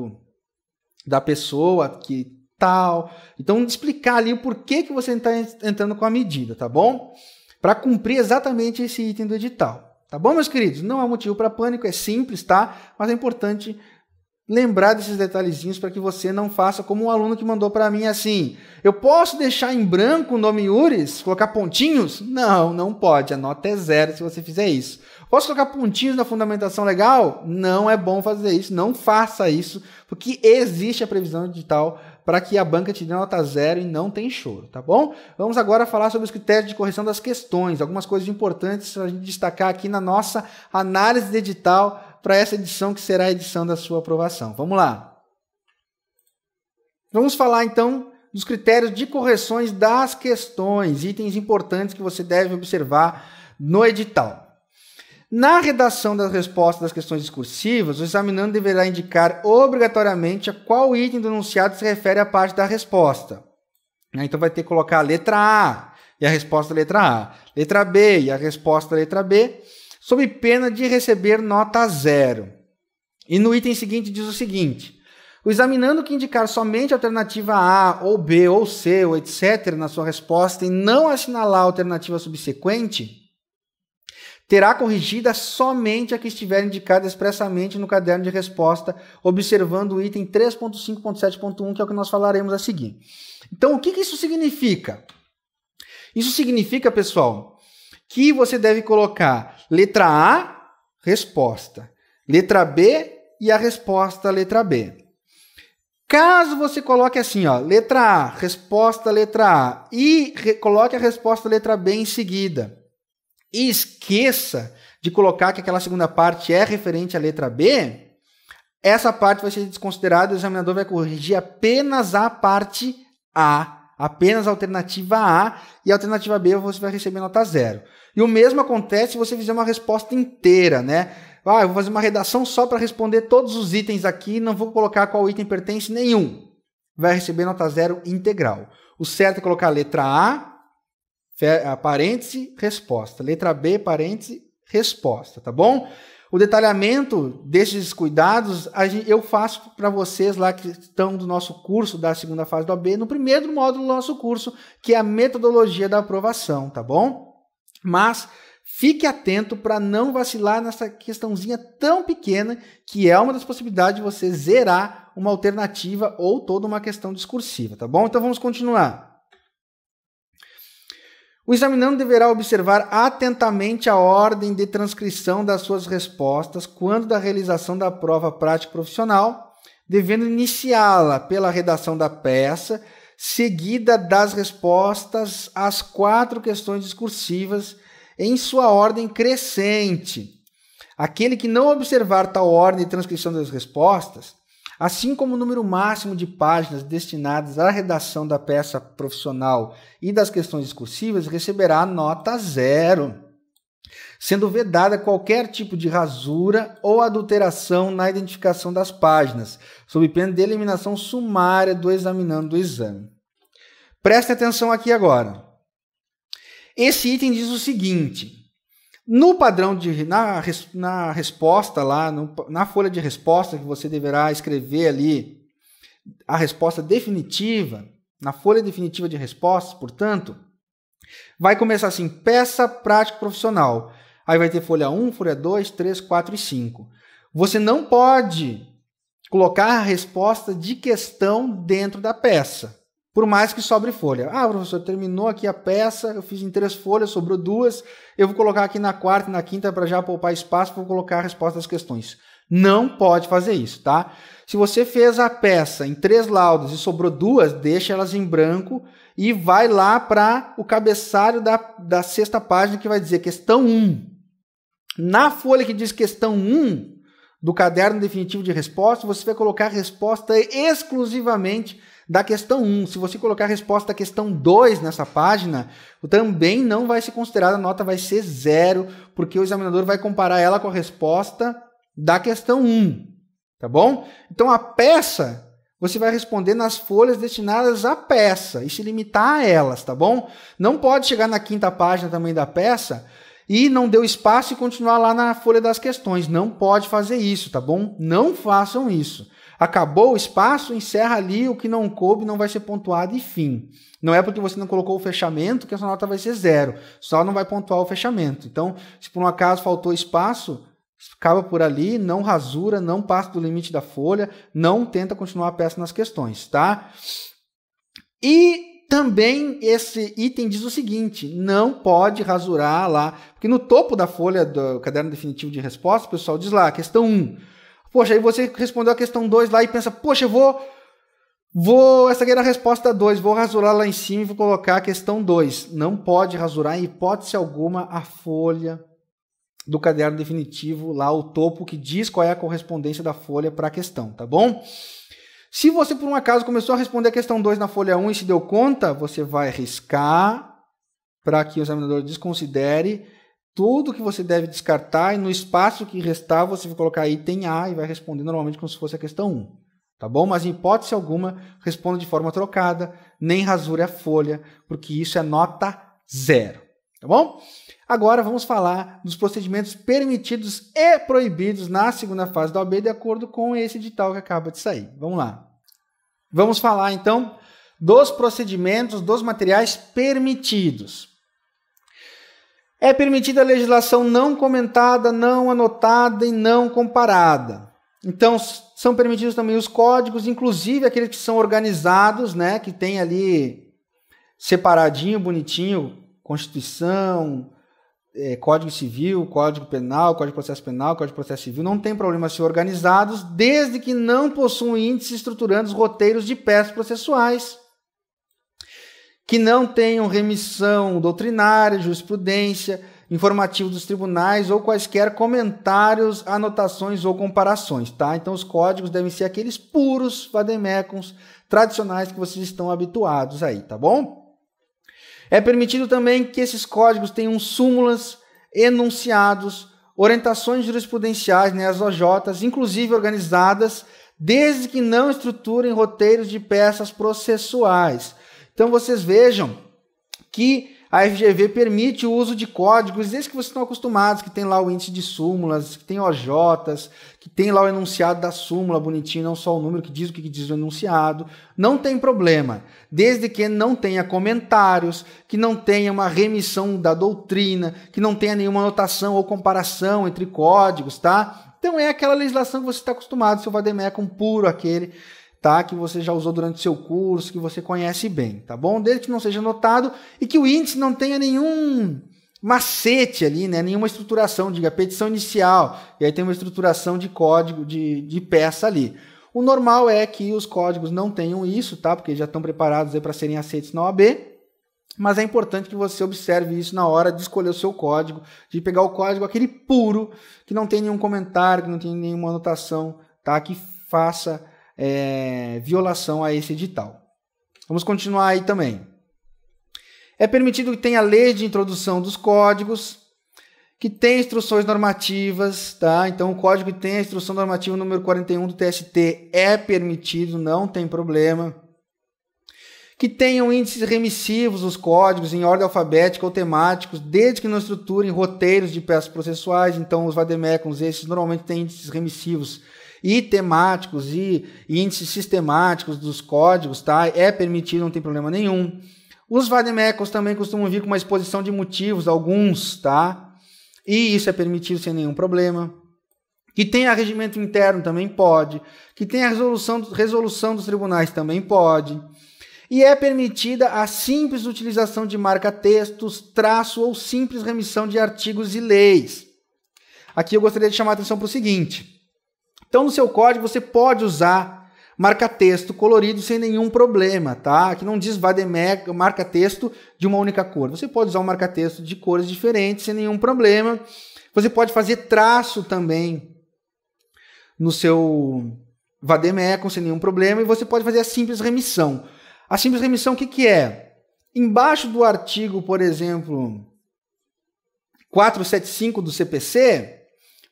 da pessoa que tal. Então explicar ali o porquê que você está entrando com a medida, tá bom? Para cumprir exatamente esse item do edital. Tá bom, meus queridos? Não há motivo para pânico, é simples, tá? Mas é importante lembrar desses detalhezinhos para que você não faça como um aluno que mandou para mim assim: eu posso deixar em branco o nome iuris, colocar pontinhos? Não, não pode, a nota é 0 se você fizer isso. Posso colocar pontinhos na fundamentação legal? Não é bom fazer isso, não faça isso, porque existe a previsão edital para que a banca te dê nota 0 e não tem choro, tá bom? Vamos agora falar sobre os critérios de correção das questões, algumas coisas importantes para a gente destacar aqui na nossa análise de edital para essa edição que será a edição da sua aprovação. Vamos lá. Vamos falar então dos critérios de correções das questões, itens importantes que você deve observar no edital. Na redação das respostas das questões discursivas, o examinando deverá indicar obrigatoriamente a qual item do enunciado se refere à parte da resposta. Então vai ter que colocar a letra A e a resposta da letra A, letra B e a resposta da letra B, sob pena de receber nota 0. E no item seguinte diz o seguinte: o examinando que indicar somente a alternativa A, ou B, ou C, ou etc. na sua resposta e não assinalar a alternativa subsequente, terá corrigida somente a que estiver indicada expressamente no caderno de resposta, observando o item 3.5.7.1, que é o que nós falaremos a seguir. Então, o que isso significa? Isso significa, pessoal, que você deve colocar letra A, resposta, letra B e a resposta letra B. Caso você coloque assim, ó, letra A, resposta letra A, e coloque a resposta letra B em seguida, e esqueça de colocar que aquela segunda parte é referente à letra B, essa parte vai ser desconsiderada, o examinador vai corrigir apenas a parte A, apenas a alternativa A, e a alternativa B você vai receber nota 0. E o mesmo acontece se você fizer uma resposta inteira, né? Eu vou fazer uma redação só para responder todos os itens aqui, não vou colocar qual item pertence nenhum. Vai receber nota 0 integral. O certo é colocar a letra A, parêntese, resposta. Letra B, parêntese, resposta, tá bom? O detalhamento desses cuidados eu faço para vocês lá que estão do nosso curso da segunda fase do OAB, no primeiro módulo do nosso curso, que é a metodologia da aprovação, tá bom? Mas fique atento para não vacilar nessa questãozinha tão pequena, que é uma das possibilidades de você zerar uma alternativa ou toda uma questão discursiva, tá bom? Então vamos continuar. O examinando deverá observar atentamente a ordem de transcrição das suas respostas quando da realização da prova prática profissional, devendo iniciá-la pela redação da peça, seguida das respostas às 4 questões discursivas em sua ordem crescente. Aquele que não observar tal ordem de transcrição das respostas, assim como o número máximo de páginas destinadas à redação da peça profissional e das questões discursivas, receberá nota 0, sendo vedada qualquer tipo de rasura ou adulteração na identificação das páginas, sob pena de eliminação sumária do examinando do exame. Prestem atenção aqui agora. Esse item diz o seguinte: no padrão na resposta lá, na folha de resposta que você deverá escrever ali a resposta definitiva, na folha definitiva de respostas, portanto, vai começar assim: peça prática profissional. Aí vai ter folha 1, folha 2, 3, 4 e 5. Você não pode colocar a resposta de questão dentro da peça, por mais que sobre folha. Professor, terminou aqui a peça, eu fiz em 3 folhas, sobrou 2, eu vou colocar aqui na 4ª e na 5ª para já poupar espaço, vou colocar a resposta das questões. Não pode fazer isso, tá? Se você fez a peça em 3 laudas e sobrou 2, deixa elas em branco e vai lá para o cabeçalho da 6ª página, que vai dizer questão 1. Na folha que diz questão 1 do caderno definitivo de resposta, você vai colocar a resposta exclusivamente da questão 1. Se você colocar a resposta da questão 2 nessa página, também não vai ser considerada, a nota vai ser 0, porque o examinador vai comparar ela com a resposta da questão 1, tá bom? Então a peça, você vai responder nas folhas destinadas à peça e se limitar a elas, tá bom? Não pode chegar na 5ª página também da peça e não deu espaço e continuar lá na folha das questões. Não pode fazer isso, tá bom? Não façam isso. Acabou o espaço, encerra ali, o que não coube não vai ser pontuado e fim. Não é porque você não colocou o fechamento que a sua nota vai ser 0. Só não vai pontuar o fechamento. Então, se por um acaso faltou espaço, acaba por ali, não rasura, não passa do limite da folha, não tenta continuar a peça nas questões, tá? E também esse item diz o seguinte: não pode rasurar lá, porque no topo da folha do caderno definitivo de resposta, o pessoal diz lá, questão 1. Poxa, aí você respondeu a questão 2 lá e pensa, poxa, essa aqui era a resposta 2, vou rasurar lá em cima e vou colocar a questão 2. Não pode rasurar em hipótese alguma a folha do caderno definitivo, lá o topo que diz qual é a correspondência da folha para a questão, tá bom? Se você por um acaso começou a responder a questão 2 na folha 1 e se deu conta, você vai riscar para que o examinador desconsidere tudo que você deve descartar e no espaço que restar você vai colocar item A e vai responder normalmente como se fosse a questão 1. Tá bom? Mas em hipótese alguma, responda de forma trocada, nem rasure a folha, porque isso é nota 0. Tá bom? Agora vamos falar dos procedimentos permitidos e proibidos na segunda fase da OAB de acordo com esse edital que acaba de sair. Vamos lá. Vamos falar então dos procedimentos, dos materiais permitidos. É permitida a legislação não comentada, não anotada e não comparada. Então, são permitidos também os códigos, inclusive aqueles que são organizados, né, que tem ali separadinho, bonitinho, Constituição, Código Civil, Código Penal, Código de Processo Penal, Código de Processo Civil. Não tem problema ser organizados, desde que não possuam índices estruturando os roteiros de peças processuais, que não tenham remissão doutrinária, jurisprudência informativo dos tribunais ou quaisquer comentários, anotações ou comparações, tá? Então os códigos devem ser aqueles puros vademecums tradicionais que vocês estão habituados aí, tá bom? É permitido também que esses códigos tenham súmulas, enunciados, orientações jurisprudenciais, né, as OJs, inclusive organizadas, desde que não estruturem roteiros de peças processuais. Então vocês vejam que a FGV permite o uso de códigos, desde que vocês estão acostumados, que tem lá o índice de súmulas, que tem OJs, que tem lá o enunciado da súmula bonitinho, não só o número que diz o que diz o enunciado. Não tem problema, desde que não tenha comentários, que não tenha uma remissão da doutrina, que não tenha nenhuma anotação ou comparação entre códigos, tá? Então é aquela legislação que você está acostumado, seu vademecum puro, aquele, tá, que você já usou durante o seu curso, que você conhece bem, tá bom? Desde que não seja anotado e que o índice não tenha nenhum macete ali, né? Nenhuma estruturação, diga petição inicial, e aí tem uma estruturação de código de peça ali. O normal é que os códigos não tenham isso, tá? Porque já estão preparados para serem aceitos na OAB, mas é importante que você observe isso na hora de escolher o seu código, de pegar o código aquele puro, que não tem nenhum comentário, que não tem nenhuma anotação, tá? Que faça violação a esse edital. Vamos continuar aí também. É permitido que tenha lei de introdução dos códigos, que tenha instruções normativas, tá? Então o código que tem a instrução normativa número 41 do TST é permitido, não tem problema. Que tenham índices remissivos os códigos em ordem alfabética ou temáticos, desde que não estruturem roteiros de peças processuais. Então os vademecums, esses normalmente têm índices remissivos e temáticos e índices sistemáticos dos códigos, tá? É permitido, não tem problema nenhum. Os vademecums também costumam vir com uma exposição de motivos, alguns, tá? E isso é permitido sem nenhum problema. Que tenha regimento interno também pode. Que tenha resolução dos tribunais também pode. E é permitida a simples utilização de marca-textos, traço ou simples remissão de artigos e leis. Aqui eu gostaria de chamar a atenção para o seguinte. Então, no seu código, você pode usar marca-texto colorido sem nenhum problema, tá? Aqui não diz marca-texto de uma única cor. Você pode usar um marca-texto de cores diferentes sem nenhum problema. Você pode fazer traço também no seu vademecum sem nenhum problema. E você pode fazer a simples remissão. A simples remissão, o que é? Embaixo do artigo, por exemplo, 475 do CPC...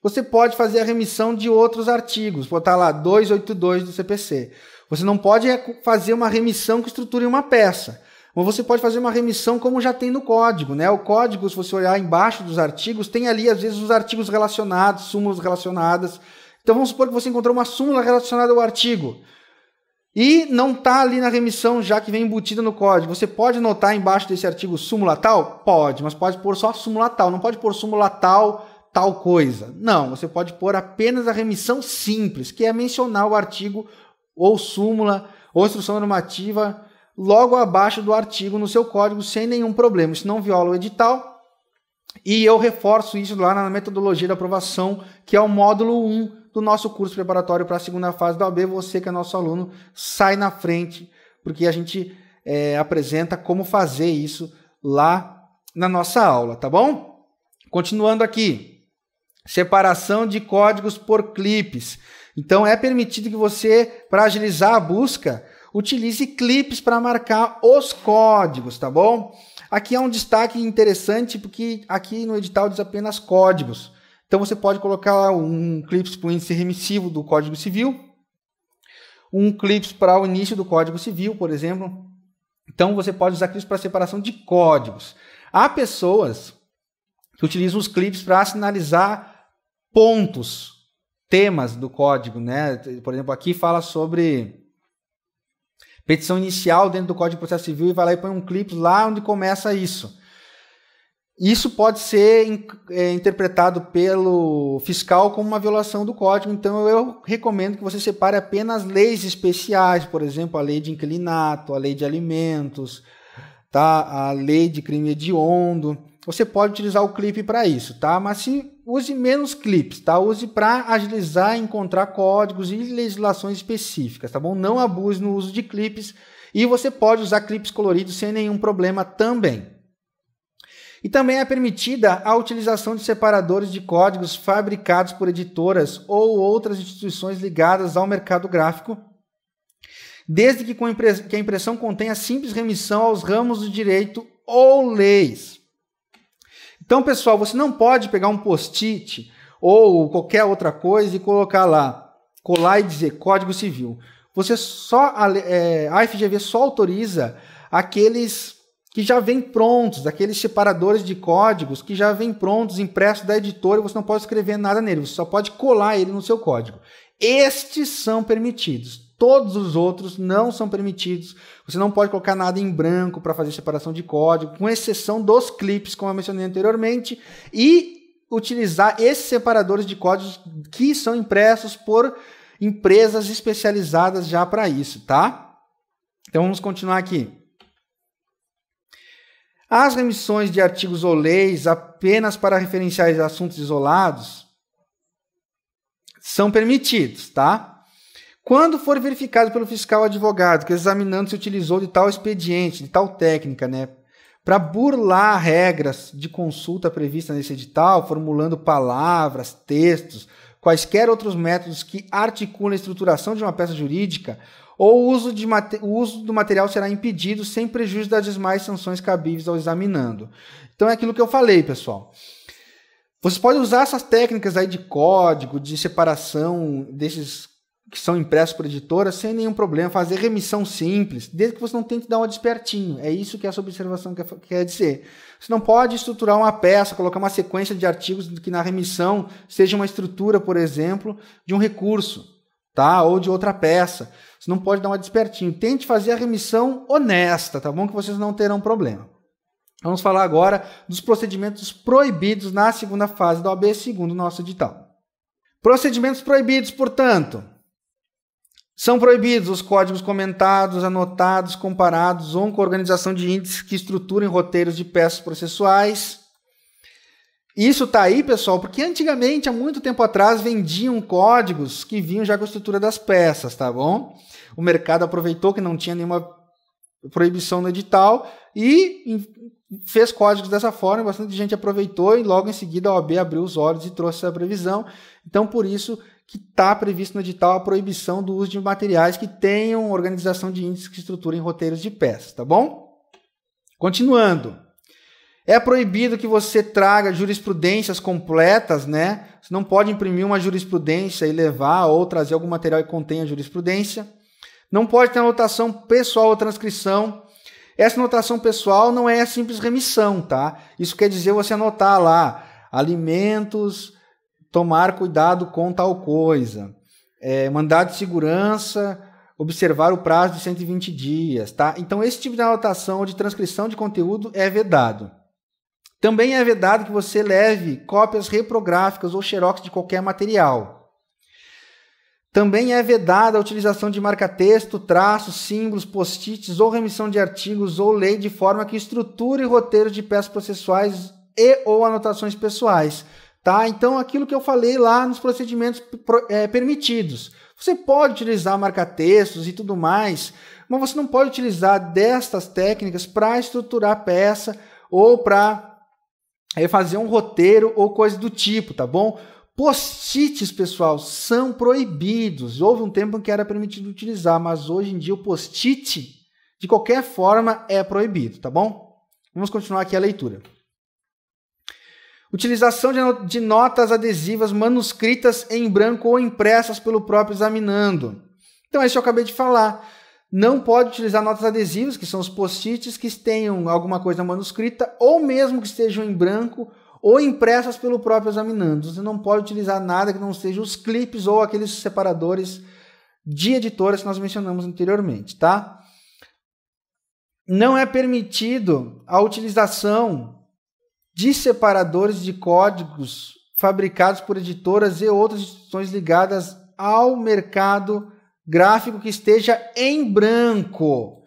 você pode fazer a remissão de outros artigos, botar lá 282 do CPC. Você não pode fazer uma remissão que estruture uma peça, mas você pode fazer uma remissão como já tem no código, né? O código, se você olhar embaixo dos artigos, tem ali às vezes os artigos relacionados, súmulas relacionadas. Então vamos supor que você encontrou uma súmula relacionada ao artigo e não está ali na remissão já que vem embutida no código. Você pode anotar embaixo desse artigo súmula tal? Pode, mas pode pôr só súmula tal, não pode pôr súmula tal coisa. Não, você pode pôr apenas a remissão simples, que é mencionar o artigo ou súmula ou instrução normativa logo abaixo do artigo no seu código sem nenhum problema. Isso não viola o edital e eu reforço isso lá na metodologia da aprovação, que é o módulo 1 do nosso curso preparatório para a segunda fase da OAB. Você que é nosso aluno, sai na frente, porque a gente apresenta como fazer isso lá na nossa aula, tá bom? Continuando aqui. Separação de códigos por clipes. Então, é permitido que você, para agilizar a busca, utilize clipes para marcar os códigos, tá bom? Aqui é um destaque interessante, porque aqui no edital diz apenas códigos. Então, você pode colocar um clips para o índice remissivo do Código Civil, um clips para o início do Código Civil, por exemplo. Então, você pode usar clipes para separação de códigos. Há pessoas que utilizam os clipes para sinalizar pontos, temas do código, né? Por exemplo, aqui fala sobre petição inicial dentro do Código de Processo Civil e vai lá e põe um clipe lá onde começa isso. Isso pode ser interpretado pelo fiscal como uma violação do código, então eu recomendo que você separe apenas leis especiais, por exemplo, a lei de inquilinato, a lei de alimentos, tá? A lei de crime hediondo. Você pode utilizar o clipe para isso, tá? Mas use menos clipes, tá? Use para agilizar e encontrar códigos e legislações específicas, tá bom? Não abuse no uso de clipes e você pode usar clipes coloridos sem nenhum problema também. E também é permitida a utilização de separadores de códigos fabricados por editoras ou outras instituições ligadas ao mercado gráfico, desde que a impressão contenha simples remissão aos ramos do direito ou leis. Então, pessoal, você não pode pegar um post-it ou qualquer outra coisa e colocar lá, colar e dizer Código Civil. A FGV só autoriza aqueles que já vêm prontos, aqueles separadores de códigos que já vêm prontos, impressos da editora, e você não pode escrever nada nele, você só pode colar ele no seu código. Estes são permitidos. Todos os outros não são permitidos. Você não pode colocar nada em branco para fazer separação de código, com exceção dos clipes, como eu mencionei anteriormente, e utilizar esses separadores de códigos que são impressos por empresas especializadas já para isso, tá? Então vamos continuar aqui. As remissões de artigos ou leis apenas para referenciais a assuntos isolados são permitidos, tá? Quando for verificado pelo fiscal advogado que o examinando se utilizou de tal expediente, de tal técnica, né, para burlar regras de consulta previstas nesse edital, formulando palavras, textos, quaisquer outros métodos que articulam a estruturação de uma peça jurídica, ou o uso do material será impedido sem prejuízo das demais sanções cabíveis ao examinando. Então é aquilo que eu falei, pessoal. Você pode usar essas técnicas aí de código, de separação desses que são impressos por editoras sem nenhum problema, fazer remissão simples, desde que você não tente dar uma despertinho. É isso que essa observação quer dizer. Você não pode estruturar uma peça, colocar uma sequência de artigos que na remissão seja uma estrutura, por exemplo, de um recurso, tá? Ou de outra peça. Você não pode dar uma despertinho. Tente fazer a remissão honesta, tá bom? Que vocês não terão problema. Vamos falar agora dos procedimentos proibidos na segunda fase da OAB, segundo o nosso edital. Procedimentos proibidos, portanto, são proibidos os códigos comentados, anotados, comparados ou com organização de índices que estruturem roteiros de peças processuais. Isso está aí, pessoal, porque antigamente, há muito tempo atrás, vendiam códigos que vinham já com a estrutura das peças, tá bom? O mercado aproveitou que não tinha nenhuma proibição no edital e fez códigos dessa forma, bastante gente aproveitou e logo em seguida a OAB abriu os olhos e trouxe essa previsão. Então, por isso que está previsto no edital a proibição do uso de materiais que tenham organização de índices que estruturem roteiros de peças, tá bom? Continuando. É proibido que você traga jurisprudências completas, né? Você não pode imprimir uma jurisprudência e levar ou trazer algum material que contenha jurisprudência. Não pode ter anotação pessoal ou transcrição. Essa anotação pessoal não é a simples remissão, tá? Isso quer dizer você anotar lá alimentos, tomar cuidado com tal coisa, mandado de segurança, observar o prazo de 120 dias, tá? Então esse tipo de anotação ou de transcrição de conteúdo é vedado. Também é vedado que você leve cópias reprográficas ou xerox de qualquer material. Também é vedada a utilização de marca-texto, traços, símbolos, post-its ou remissão de artigos ou lei de forma que estruture roteiros de peças processuais e ou anotações pessoais. Tá? Então, aquilo que eu falei lá nos procedimentos permitidos. Você pode utilizar marca-textos e tudo mais, mas você não pode utilizar destas técnicas para estruturar a peça ou para fazer um roteiro ou coisa do tipo, tá bom? Post-its, pessoal, são proibidos. Houve um tempo em que era permitido utilizar, mas hoje em dia o post-it, de qualquer forma, é proibido, tá bom? Vamos continuar aqui a leitura. Utilização de notas adesivas manuscritas em branco ou impressas pelo próprio examinando. Então, isso eu acabei de falar. Não pode utilizar notas adesivas, que são os post-its que tenham alguma coisa manuscrita, ou mesmo que estejam em branco, ou impressas pelo próprio examinando. Você não pode utilizar nada que não seja os clipes ou aqueles separadores de editoras que nós mencionamos anteriormente, tá? Não é permitido a utilização de separadores de códigos fabricados por editoras e outras instituições ligadas ao mercado gráfico que esteja em branco,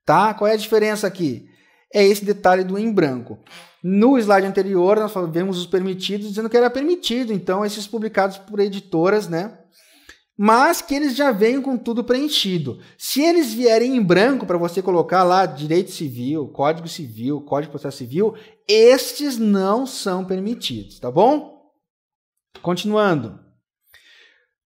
tá? Qual é a diferença aqui? É esse detalhe do em branco. No slide anterior, nós vemos os permitidos, dizendo que era permitido, então, esses publicados por editoras, né? mas que eles já venham com tudo preenchido. Se eles vierem em branco para você colocar lá direito civil, código de processo civil, estes não são permitidos, tá bom? Continuando.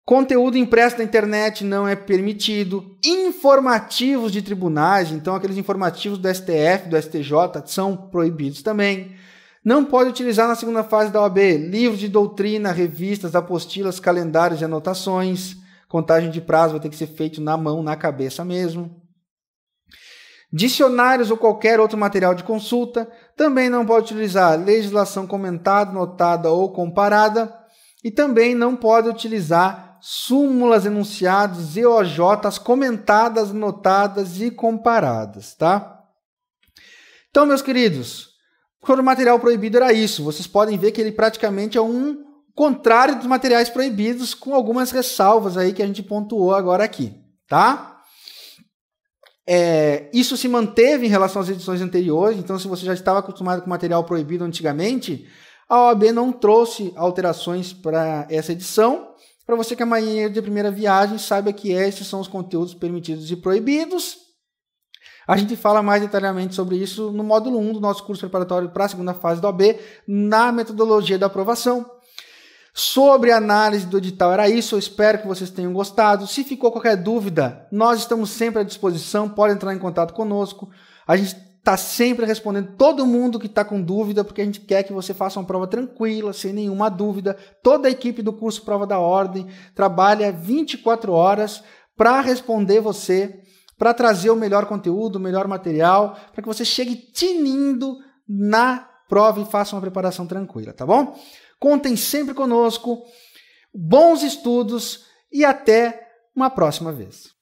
Conteúdo impresso na internet não é permitido. Informativos de tribunais, então aqueles informativos do STF, do STJ, são proibidos também. Não pode utilizar na segunda fase da OAB livros de doutrina, revistas, apostilas, calendários e anotações. Contagem de prazo vai ter que ser feito na mão, na cabeça mesmo. Dicionários ou qualquer outro material de consulta. Também não pode utilizar legislação comentada, notada ou comparada. E também não pode utilizar súmulas, enunciados, EOJs comentadas, notadas e comparadas, tá? Então, meus queridos, o material proibido era isso. Vocês podem ver que ele praticamente é um contrário dos materiais proibidos, com algumas ressalvas aí que a gente pontuou agora aqui, tá? Isso se manteve em relação às edições anteriores, então se você já estava acostumado com material proibido antigamente, a OAB não trouxe alterações para essa edição. Para você que é marinheiro de primeira viagem, saiba que esses são os conteúdos permitidos e proibidos. A gente fala mais detalhadamente sobre isso no módulo 1 do nosso curso preparatório para a segunda fase da OAB, na metodologia da aprovação. Sobre a análise do edital era isso, eu espero que vocês tenham gostado. Se ficou qualquer dúvida, nós estamos sempre à disposição, pode entrar em contato conosco. A gente está sempre respondendo todo mundo que está com dúvida, porque a gente quer que você faça uma prova tranquila, sem nenhuma dúvida. Toda a equipe do curso Prova da Ordem trabalha 24 horas para responder você, para trazer o melhor conteúdo, o melhor material, para que você chegue tinindo na prova e faça uma preparação tranquila, tá bom? Contem sempre conosco, bons estudos e até uma próxima vez.